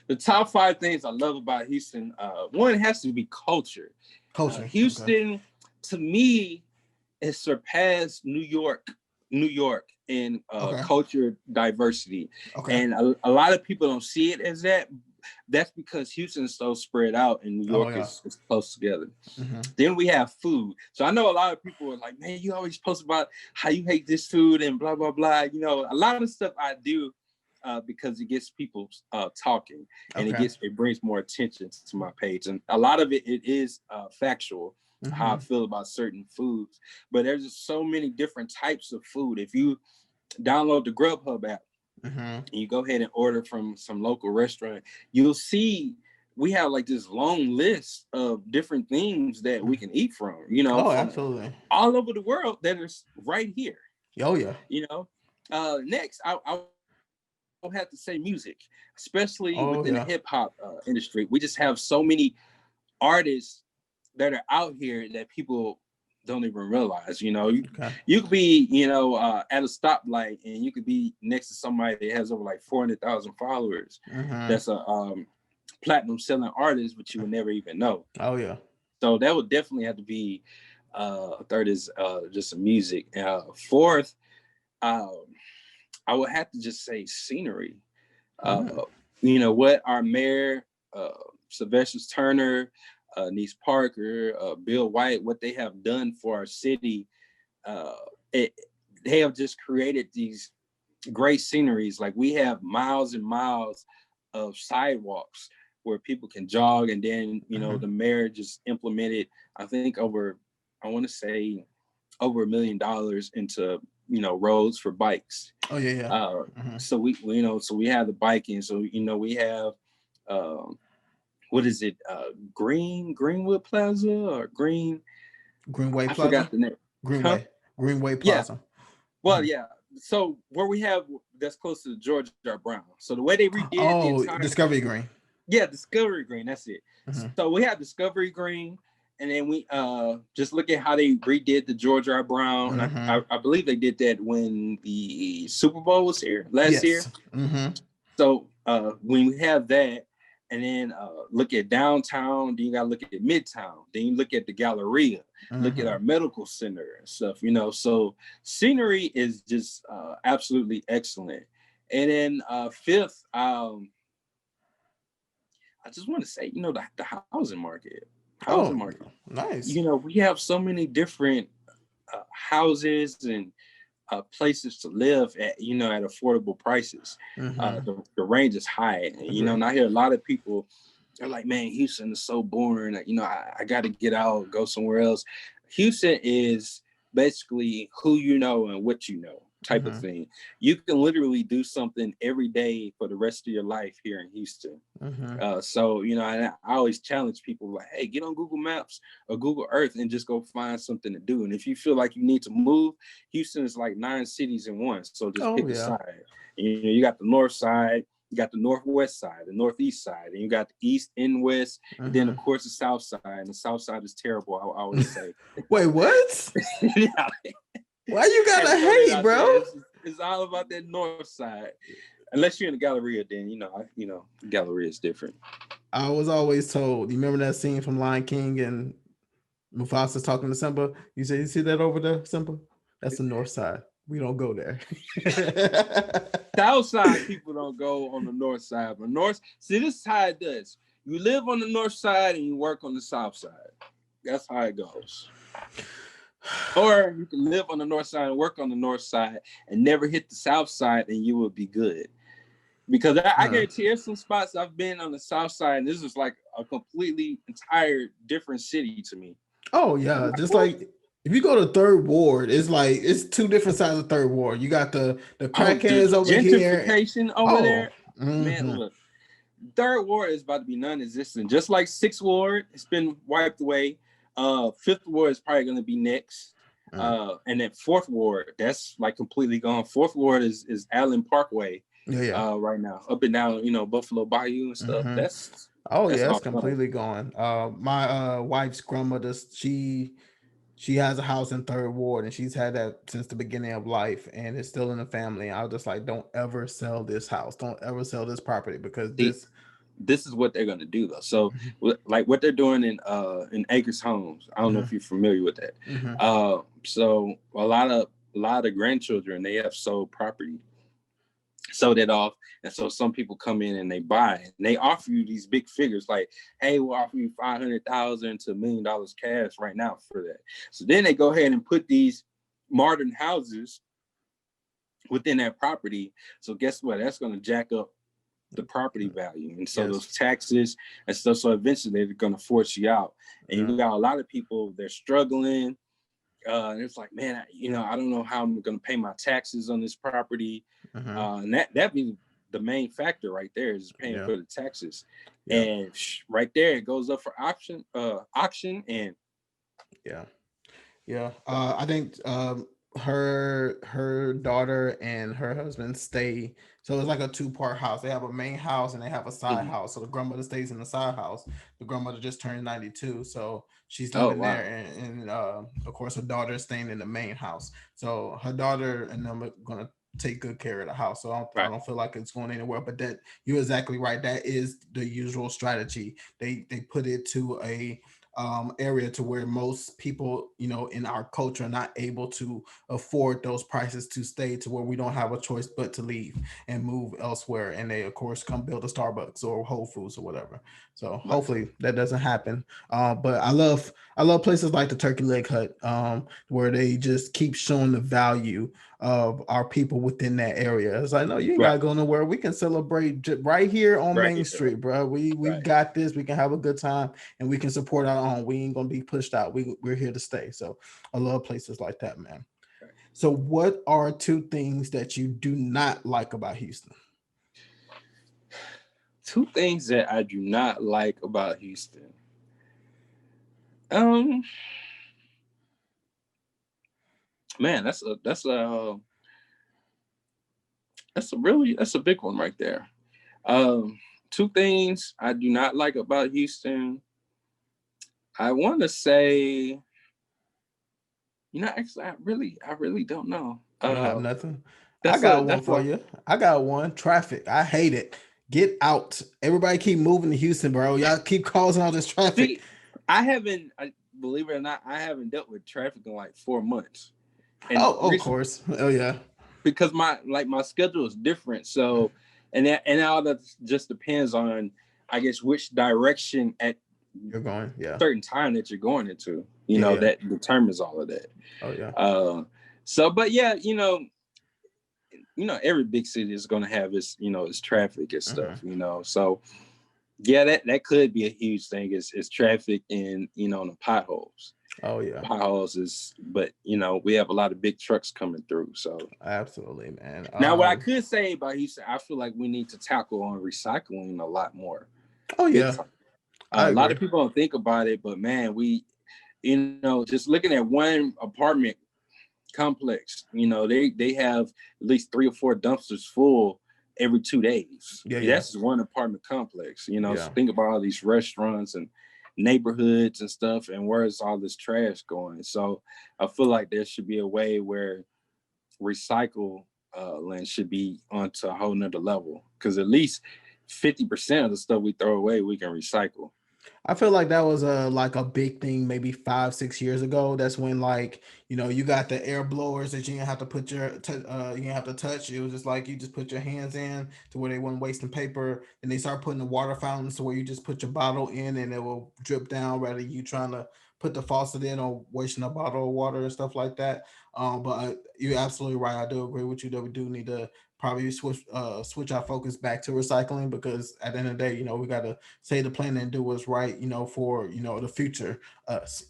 The top 5 things I love about Houston. One has to be culture. Houston, to me, it surpassed New York New York in culture diversity. Okay. And a lot of people don't see it as that. That's because Houston's so spread out and New York is close together. Then we have food. So I know a lot of people are like, man, you always post about how you hate this food and blah, blah, blah. You know, a lot of stuff I do because it gets people talking and it brings more attention to my page. And a lot of it is factual, how I feel about certain foods. But there's just so many different types of food. If you download the Grubhub app, and you go ahead and order from some local restaurant, you'll see we have like this long list of different things that we can eat from, you know. Oh, absolutely. All over the world that is right here. Oh, yeah. You know, next, I will have to say music, especially within the hip hop industry. We just have so many artists that are out here that people don't even realize. You know, you could be, you know, at a stoplight and you could be next to somebody that has over like 400,000 followers. That's a platinum selling artist, but you would never even know. Oh yeah. So that would definitely have to be third is just some music. Fourth, I would have to just say scenery. You know what our mayor, Sylvester Turner, Niece Parker, Bill White, what they have done for our city, they have just created these great sceneries. Like we have miles and miles of sidewalks where people can jog, and then you know the mayor just implemented, I think over $1 million into roads for bikes. Oh yeah. So we have the biking. So we have what is it? Greenwood Plaza or Greenway Plaza? I forgot the name. Greenway Plaza. Yeah. Well, yeah. So where we have that's close to George R. Brown. So the way they redid the entire Discovery Green. Yeah, Discovery Green. That's it. So we have Discovery Green, and then we just look at how they redid the George R. Brown. And I believe they did that when the Super Bowl was here last year. So when we have that, and then look at downtown, then you gotta look at Midtown, then you look at the Galleria, look at our medical center and stuff, so scenery is just absolutely excellent. And then fifth, I just want to say, the housing market. Nice. We have so many different houses and places to live at, at affordable prices. The range is high. And I hear a lot of people, they're like, man, Houston is so boring. I got to get out, go somewhere else. Houston is basically who you know and what you know type of thing. You can literally do something every day for the rest of your life here in Houston. So, I always challenge people like, hey, get on Google Maps or Google Earth and just go find something to do. And if you feel like you need to move, Houston is like 9 cities in one. So just pick a side. You got the north side, you got the northwest side, the northeast side, and you got the east and west, and then of course the south side. And the south side is terrible, I always say. Wait, what? Why you gotta hate, bro? It's all about that north side. Unless you're in the Galleria, then Galleria is different. I was always told. You remember that scene from Lion King and Mufasa's talking to Simba? You see that over there, Simba? That's the north side. We don't go there. South side people don't go on the north side, but north. See, this is how it does. You live on the north side and you work on the south side. That's how it goes. Or you can live on the north side and work on the north side and never hit the south side, and you will be good. Because I guarantee there's some spots I've been on the south side, and this is like a completely entire different city to me. Oh yeah, just like if you go to Third Ward, it's two different sides of Third Ward. You got the crackheads over here, gentrification over there. Man, look, Third Ward is about to be non-existent. Just like Sixth Ward, it's been wiped away. Fifth Ward is probably going to be next. And then Fourth Ward, that's like completely gone. Fourth Ward is Allen Parkway right now, up and down, Buffalo Bayou and stuff. That's completely gone. My wife's grandmother, she has a house in Third Ward, and she's had that since the beginning of life, and it's still in the family. I was just like, don't ever sell this house. Don't ever sell this property, because this is what they're going to do though. So like what they're doing in Acres Homes, I don't know if you're familiar with that. So a lot lot of grandchildren, they have sold property, sold it off. And so some people come in and they buy it, and they offer you these big figures like, hey, we'll offer you $500,000 to $1 million cash right now for that. So then they go ahead and put these modern houses within that property. So guess what? That's going to jack up the property value. And so those taxes and stuff, so eventually they're going to force you out. And you got a lot of people, they're struggling. And it's like, man, I don't know how I'm going to pay my taxes on this property. And that be the main factor right there, is paying for the taxes. And right there, it goes up for auction. And I think her daughter and her husband stay. So it's like a 2-part house. They have a main house and they have a side house. So the grandmother stays in the side house. The grandmother just turned 92, so she's living there, and of course her daughter is staying in the main house. So her daughter and them are gonna take good care of the house. So I don't feel like it's going anywhere. But that, you're exactly right. That is the usual strategy. They put it to a area to where most people, in our culture, are not able to afford those prices to stay, to where we don't have a choice but to leave and move elsewhere. And they, of course, come build a Starbucks or Whole Foods or whatever. So hopefully that doesn't happen. But I love places like the Turkey Leg Hut, where they just keep showing the value of our people within that area. It's like, no, you ain't gotta go nowhere. We can celebrate right here on Main Street, bro. We got this. We can have a good time, and we can support our own. We ain't gonna be pushed out. We're here to stay. So I love places like that, man. So what are 2 things that you do not like about Houston? 2 things that I do not like about Houston. Man, that's a big one right there. 2 things I do not like about Houston. I want to say, actually, I really don't know. You don't have nothing? I got one for you. I got one. Traffic. I hate it. Get out. Everybody keep moving to Houston, bro. Y'all keep causing all this traffic. See, believe it or not, I haven't dealt with traffic in like 4 months. And of course. Oh yeah. Because my schedule is different. So, and all that just depends on, I guess, which direction you're going. Yeah. Certain time that you're going into. That determines all of that. Oh yeah. So, but yeah, every big city is going to have its traffic and stuff. So yeah, that could be a huge thing. Is traffic and the potholes. Oh yeah, potholes but we have a lot of big trucks coming through. So absolutely, man. Now, what I could say about Houston, I feel like we need to tackle on recycling a lot more. Oh yeah, a lot of people don't think about it, but man, we, just looking at one apartment complex, they have at least 3 or 4 dumpsters full every 2 days. That's just one apartment complex. So think about all these restaurants and neighborhoods and stuff, and where's all this trash going? So I feel like there should be a way where recycle land should be onto a whole nother level, because at least 50% of the stuff we throw away we can recycle. I feel like that was a big thing maybe 5-6 years ago. That's when, like, you got the air blowers that you didn't have to put you didn't have to touch. It was just like you just put your hands in to where they weren't wasting paper, and they start putting the water fountains to where you just put your bottle in and it will drip down rather than you trying to put the faucet in or wasting a bottle of water and stuff like that. But you're absolutely right. I do agree with you that we do need to probably switch our focus back to recycling, because at the end of the day, we got to say the plan and do what's right, for the future us,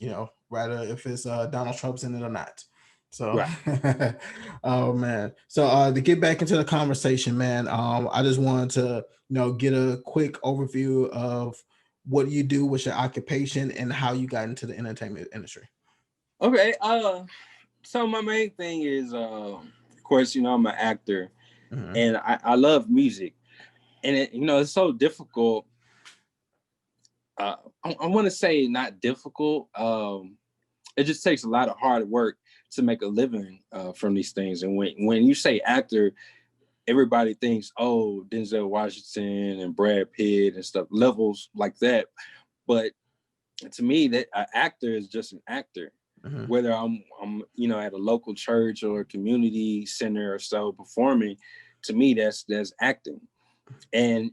rather if it's Donald Trump's in it or not. So oh man. So to get back into the conversation, man, I just wanted to get a quick overview of what you do with your occupation and how you got into the entertainment industry. Okay. So my main thing is, of course, I'm an actor. Mm-hmm. And I love music, and it's so difficult. I want to say not difficult. It just takes a lot of hard work to make a living from these things. And when you say actor, everybody thinks, oh, Denzel Washington and Brad Pitt and stuff, levels like that. But to me, that an actor is just an actor. whether I'm at a local church or a community center or so performing. To me, that's acting. And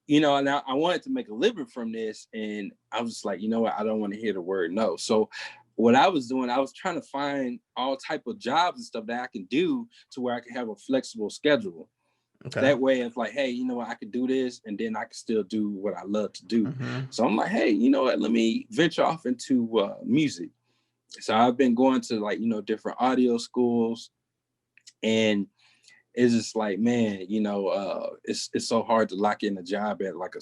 and I wanted to make a living from this, and I was like, you know what, I don't want to hear the word no. So what I was doing, I was trying to find all type of jobs and stuff that I can do to where I can have a flexible schedule. Okay. That way, it's like, hey, I could do this, and then I can still do what I love to do. So I'm like, hey, you know what, let me venture off into music. So I've been going to different audio schools, and it's just like, man, it's so hard to lock in a job at like a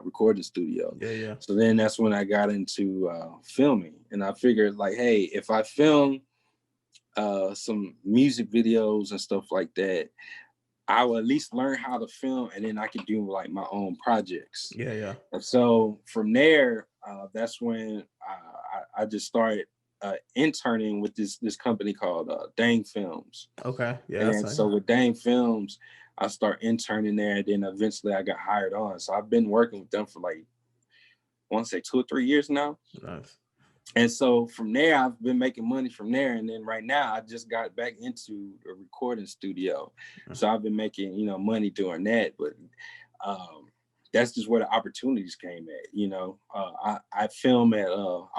recording studio. Yeah. So then that's when I got into filming, and I figured like, hey, if I film some music videos and stuff like that, I will at least learn how to film, and then I can do like my own projects. Yeah. And so from there, that's when I just started interning with this company called Dang Films. Okay. Yeah. And so with Dang Films, I start interning there, and then eventually I got hired on. So I've been working with them for like, I want to say 2 or 3 years now. Nice. And so from there, I've been making money from there. And then right now, I just got back into a recording studio. So I've been making, money doing that. But that's just where the opportunities came at. I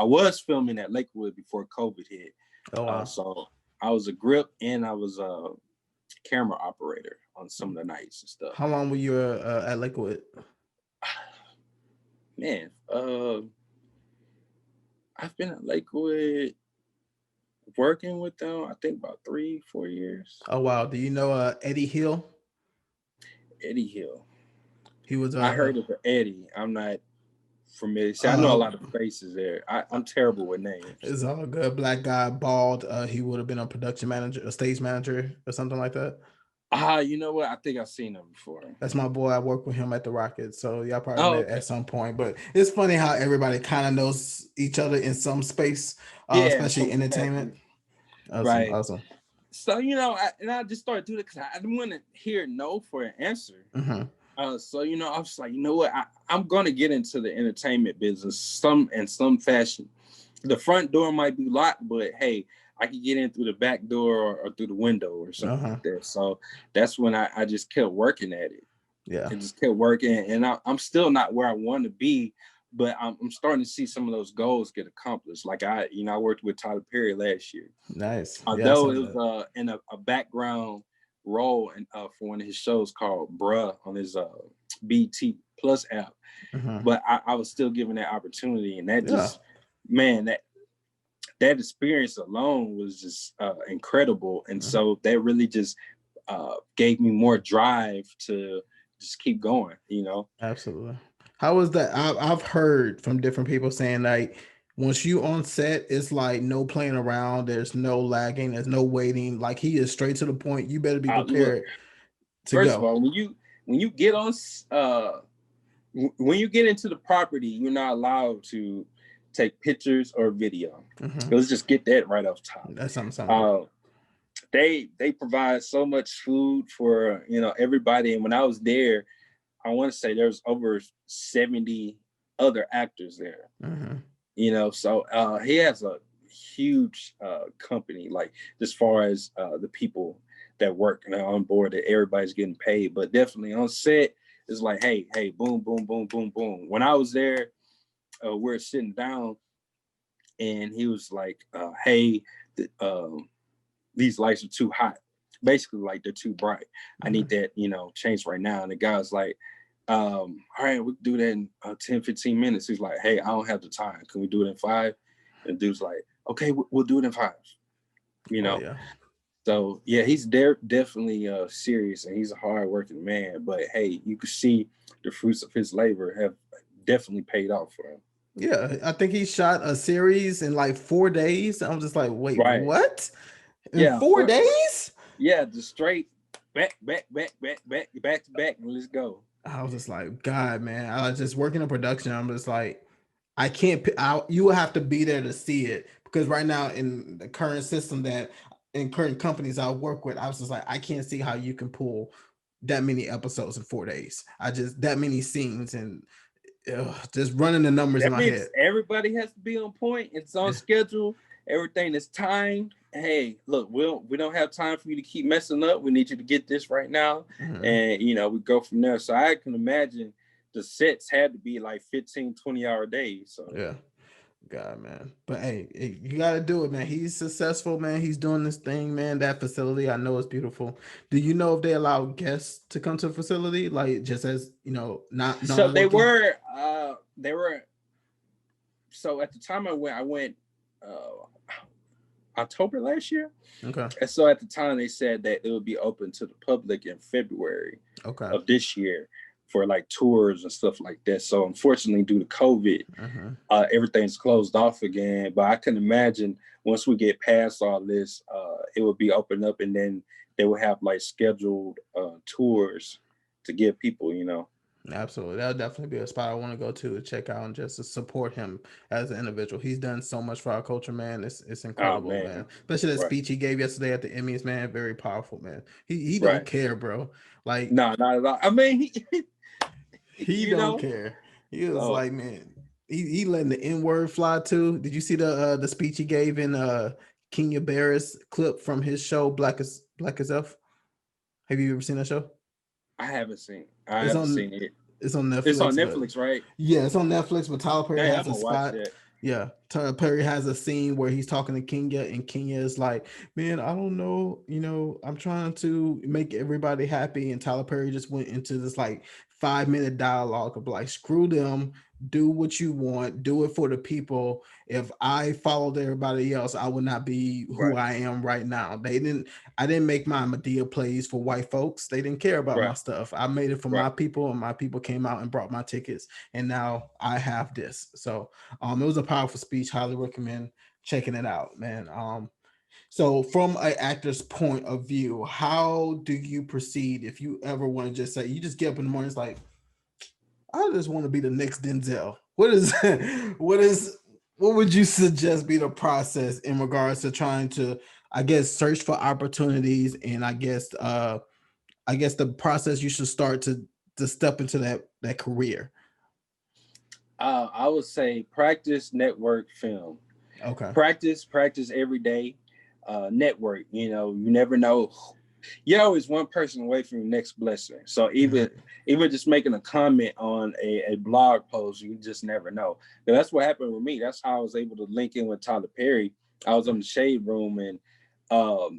was filming at Lakewood before COVID hit. Oh, wow. So I was a grip, and I was a camera operator on some of the nights and stuff. How long were you at Lakewood? Man, I've been at Lakewood working with them, I think about 3-4 years. Oh, wow. Do you know Eddie Hill? Eddie Hill. He was. I heard of Eddie. I'm not familiar. See, I know a lot of faces there. I'm terrible with names. It's all good. Black guy, bald. He would have been a production manager, a stage manager, or something like that. You know what? I think I've seen him before. That's my boy. I work with him at the Rockets, so y'all probably met at some point. But it's funny how everybody kind of knows each other in some space, especially entertainment. Awesome. So I just started doing it because I didn't want to hear no for an answer. So I was like, you know what? I'm gonna get into the entertainment business in some fashion. The front door might be locked, but hey, I could get in through the back door or through the window or something like that. So that's when I just kept working at it. Yeah, and just kept working, and I'm still not where I want to be, but I'm starting to see some of those goals get accomplished. Like I worked with Tyler Perry last year. Nice. Although it was in a background role for one of his shows called Bruh on his BT Plus app, but I was still given that opportunity, and that just, man, that experience alone was just incredible, and so that really just gave me more drive to just keep going. Absolutely. How was that? I've heard from different people saying like, once you on set, it's like no playing around. There's no lagging. There's no waiting. Like he is straight to the point. You better be prepared to go. First of all, when you get on, when you get into the property, you're not allowed to take pictures or video. Let's just get that right off top. That's something. They provide so much food for everybody, and when I was there, I want to say there's over 70 other actors there. So he has a huge company, like as far as the people that work on board, that everybody's getting paid, but definitely on set it's like, hey, boom, boom, boom, boom, boom. When I was there, we're sitting down, and he was like, hey, these lights are too hot. Basically, like they're too bright. I need that, changed right now. And the guy's like, all right, we can do that in 10, 15 minutes. He's like, hey, I don't have the time. Can we do it in 5? And the dude's like, okay, we'll do it in 5. So yeah, he's definitely serious, and he's a hardworking man. But hey, you can see the fruits of his labor have definitely paid off for him. Yeah, I think he shot a series in like 4 days. I'm just like, wait, what? In 4 days? Yeah, just straight back to back, and let's go. I was just like, God, man. I was just working in production. I'm just like, I can't. You will have to be there to see it, because right now in the current system that in current companies I work with, I was just like, I can't see how you can pull that many episodes in 4 days. That many scenes, and just running the numbers in my head. Everybody has to be on point. It's on schedule, everything is timed. Hey, look, we don't have time for you to keep messing up. We need you to get this right now. And, you know, we go from there. So I can imagine the sets had to be like 15, 20-hour days. So yeah. God, man. But hey, you gotta do it, man. He's successful, man. He's doing this thing, man. That facility, I know, is beautiful. Do you know if they allow guests to come to the facility, like just as you know, not so non-working? they were so at the time I went October last year. Okay. And so at the time they said that it would be open to the public in February of this year for like tours and stuff like that. So unfortunately, due to COVID, everything's closed off again. But I can imagine once we get past all this, it will be opened up, and then they will have like scheduled tours to give people, you know. Absolutely. That'll definitely be a spot I want to go to check out and just to support him as an individual. He's done so much for our culture, man. It's incredible, man. Especially that speech he gave yesterday at the Emmys, man. Very powerful, man. He don't care, bro. Like, no, not at all. I mean, he don't care. He was like, man, he letting the N-word fly too. Did you see the speech he gave in Kenya Barris clip from his show Black as F? Have you ever seen that show? I haven't seen it. It's on Netflix. It's on Netflix, right? Yeah, it's on Netflix. But Tyler Perry has a spot. Yeah, Tyler Perry has a scene where he's talking to Kenya, and Kenya is like, "Man, I don't know. You know, I'm trying to make everybody happy." And Tyler Perry just went into this like 5-minute dialogue of like, "Screw them. Do what you want. Do it for the people. If I followed everybody else, I would not be who I am right now. I didn't make my Madea plays for white folks. They didn't care about my stuff. I made it for my people, and my people came out and brought my tickets. And now I have this." So it was a powerful speech. Highly recommend checking it out, man. So from an actor's point of view, how do you proceed if you ever want to just say, you just get up in the morning, it's like, I just want to be the next Denzel. What would you suggest be the process in regards to trying to, I guess, search for opportunities, and I guess the process you should start to step into that career? I would say practice, network, film. Okay. Practice every day. Network. You know, you never know. You're always one person away from your next blessing. So even just making a comment on a blog post, you just never know. But that's what happened with me. That's how I was able to link in with Tyler Perry. I was on the Shade Room, and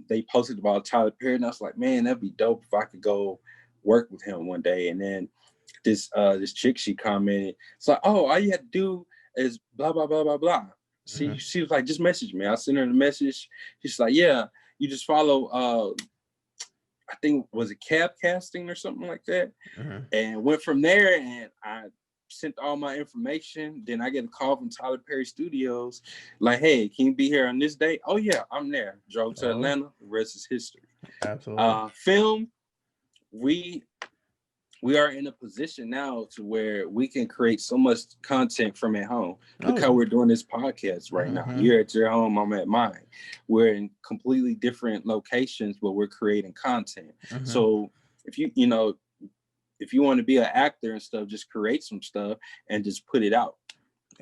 they posted about Tyler Perry, and I was like, man, that'd be dope if I could go work with him one day. And then this chick, she commented, it's like, oh, all you have to do is blah blah blah blah blah. She was like, just message me. I sent her the message. She's like, yeah, you just follow I think was it cab casting or something like that, and went from there. And I sent all my information. Then I get a call from Tyler Perry Studios, like, "Hey, can you be here on this day?" Oh yeah, I'm there. Drove to Atlanta. The rest is history. Absolutely. Film. We are in a position now to where we can create so much content from at home. Look how we're doing this podcast right now. You're at your home, I'm at mine. We're in completely different locations, but we're creating content. So if you want to be an actor and stuff, just create some stuff and just put it out.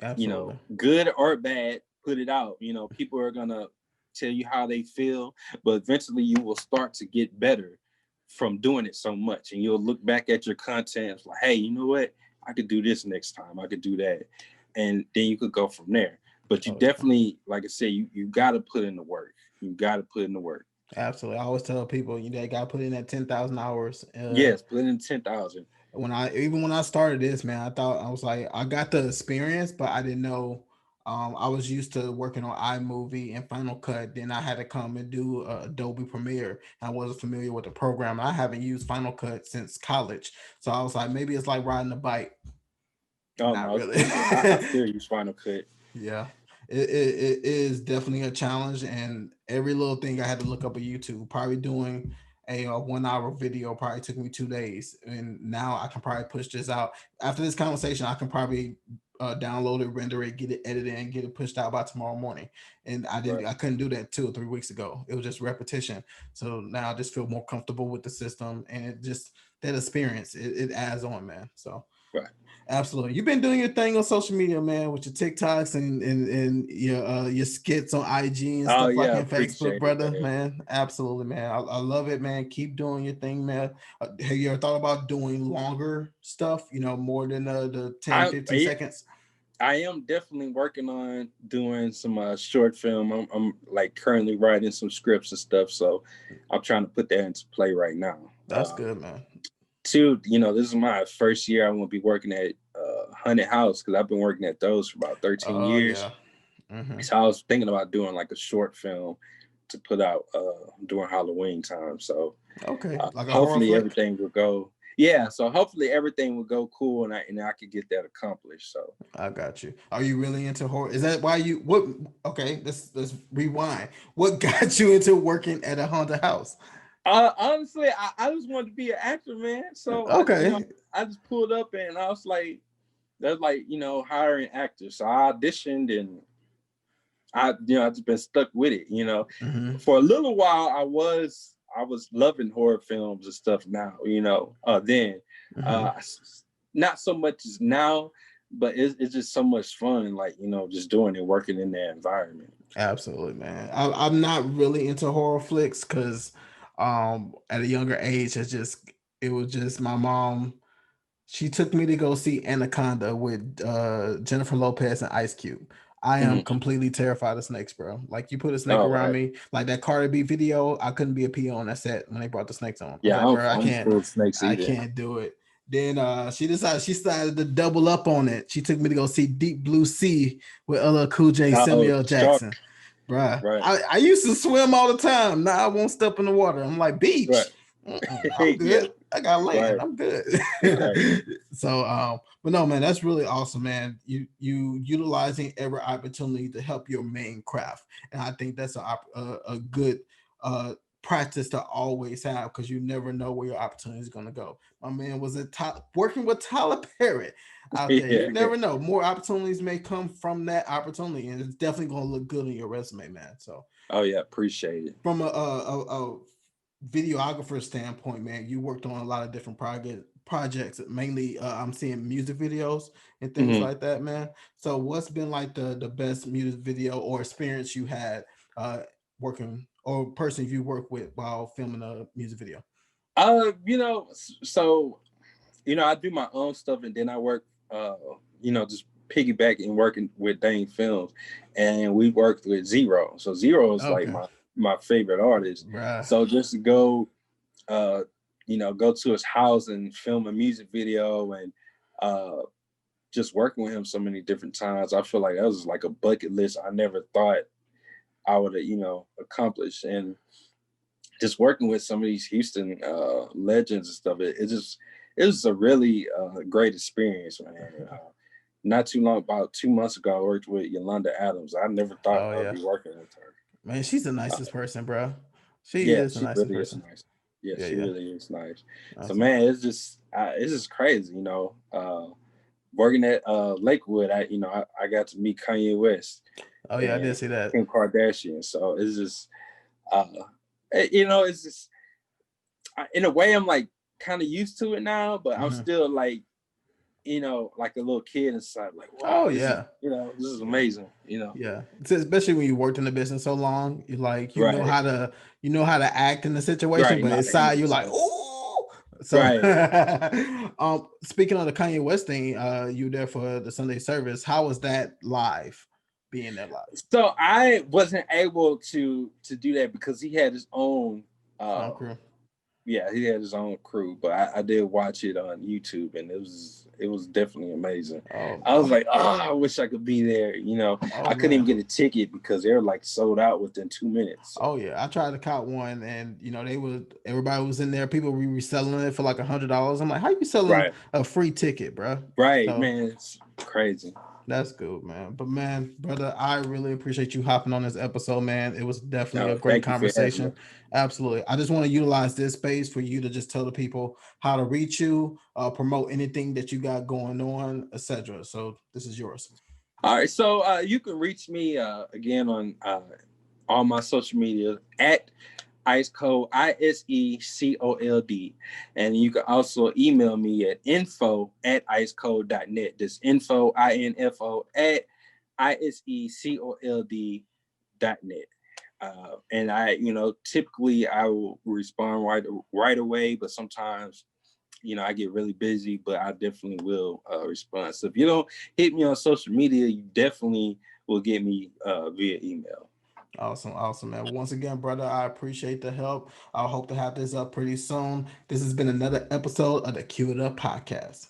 Absolutely. You know, good or bad, put it out. You know, people are gonna tell you how they feel, but eventually you will start to get better from doing it so much, and you'll look back at your content like, hey, you know what, I could do this next time, I could do that, and then you could go from there. But you definitely, like I said, you got to put in the work. Absolutely. I always tell people, you got to put in that 10,000 hours. Yes, put in 10,000. When I started this, man, I was like, I got the experience, but I didn't know. I was used to working on iMovie and Final Cut. Then I had to come and do Adobe Premiere. I wasn't familiar with the program. I haven't used Final Cut since college. So I was like, maybe it's like riding a bike. Oh, not really. I still use Final Cut. Yeah. It is definitely a challenge, and every little thing I had to look up on YouTube. Probably doing a 1 hour video probably took me 2 days, and now I can probably push this out. After this conversation, I can probably download it, render it, get it edited, and get it pushed out by tomorrow morning. And I couldn't do that 2 or 3 weeks ago. It was just repetition. So now I just feel more comfortable with the system, and it just, that experience, it adds on, man. So Right. Absolutely. You've been doing your thing on social media, man, with your TikToks and your skits on IG and stuff like in Facebook, brother, man. Absolutely, man. I love it, man. Keep doing your thing, man. Have you ever thought about doing longer stuff, more than the 10, 15 seconds? I am definitely working on doing some short film. I'm like currently writing some scripts and stuff, so I'm trying to put that into play right now. That's good, man. Two, this is my first year I won't be working at Haunted House, because I've been working at those for about 13 years. Yeah. Mm-hmm. So I was thinking about doing like a short film to put out during Halloween time. So okay, like hopefully everything will go. Yeah, so hopefully everything will go cool, and I could get that accomplished. So I got you. Are you really into horror? Is that why you what? Okay, let's rewind. What got you into working at a haunted house? Honestly, I just wanted to be an actor, man. So okay, I just pulled up and I was like, that's like hiring actors. So I auditioned and I just been stuck with it. Mm-hmm. For a little while I was loving horror films and stuff. Now then not so much as now, but it's just so much fun. Like just doing it, working in that environment. Absolutely, man. I'm not really into horror flicks because at a younger age it was just my mom. She took me to go see Anaconda with Jennifer Lopez and Ice Cube. I am completely terrified of snakes, bro. Like you put a snake around me, like that Cardi B video, I couldn't be a PO on that set when they brought the snakes on. Yeah, like, bro, I can't do it. Then she decided to double up on it. She took me to go see Deep Blue Sea with LL Cool J, Samuel Jackson. Bruh. Right. I used to swim all the time. Now I won't step in the water. I'm like, beach. Right. I'm good. Yeah. I got land. Right. I'm good. Right. So, but no, man, that's really awesome, man. You utilizing every opportunity to help your main craft, and I think that's a good practice to always have, because you never know where your opportunity is going to go. My man was working with Tyler Perry out there. You never know. More opportunities may come from that opportunity, and it's definitely going to look good on your resume, man. So, appreciate it. From a videographer standpoint, man, you worked on a lot of different projects. Mainly, I'm seeing music videos and things like that, man. So, what's been like the best music video or experience you had working, or person you work with while filming a music video? So I do my own stuff, and then I work just piggyback and working with Dane Films, and we worked with Zero. So Zero is like my favorite artist. Right. So just to go go to his house and film a music video, and just working with him so many different times, I feel like that was like a bucket list I never thought I would have accomplish. And just working with some of these Houston legends and stuff, it was a really great experience, man. Not too long, about 2 months ago, I worked with Yolanda Adams. I never thought I'd be working with her. Man, she's the nicest person, bro. She is the nicest really person. Is nice. Yeah, she really is nice. So man, it's just crazy, working at Lakewood. I got to meet Kanye West. Oh yeah, I did see that. Kim Kardashian. So it's just it's just in a way I'm like kind of used to it now, but I'm still like like a little kid inside, like, wow, this is amazing, Yeah, especially when you worked in the business so long, you like know how to act in the situation, but inside you're like, ooh. So speaking of the Kanye West thing, you were there for the Sunday service. How was that live? Being there live? So I wasn't able to do that because he had his own crew. Yeah, he had his own crew, but I did watch it on YouTube, and it was definitely amazing. I was like, I wish I could be there. I couldn't even get a ticket because they were like sold out within 2 minutes. So. Oh yeah, I tried to count one, and everybody was in there. People were reselling it for like $100. I'm like, how you selling a free ticket, bro? Right, man, it's crazy. That's good, man. But man, brother, I really appreciate you hopping on this episode, man. It was definitely a great conversation. Absolutely. I just want to utilize this space for you to just tell the people how to reach you, promote anything that you got going on, etc. So this is yours. All right. So you can reach me again on all my social media at Icecold, ISECOLD. And you can also email me at info@icecold.net. This info, INFO at ISECOLD.net. And I, typically I will respond right away, but sometimes, I get really busy, but I definitely will respond. So if you don't hit me on social media, you definitely will get me via email. Awesome, man. Once again, brother, I appreciate the help. I hope to have this up pretty soon. This has been another episode of the Q It Up Podcast.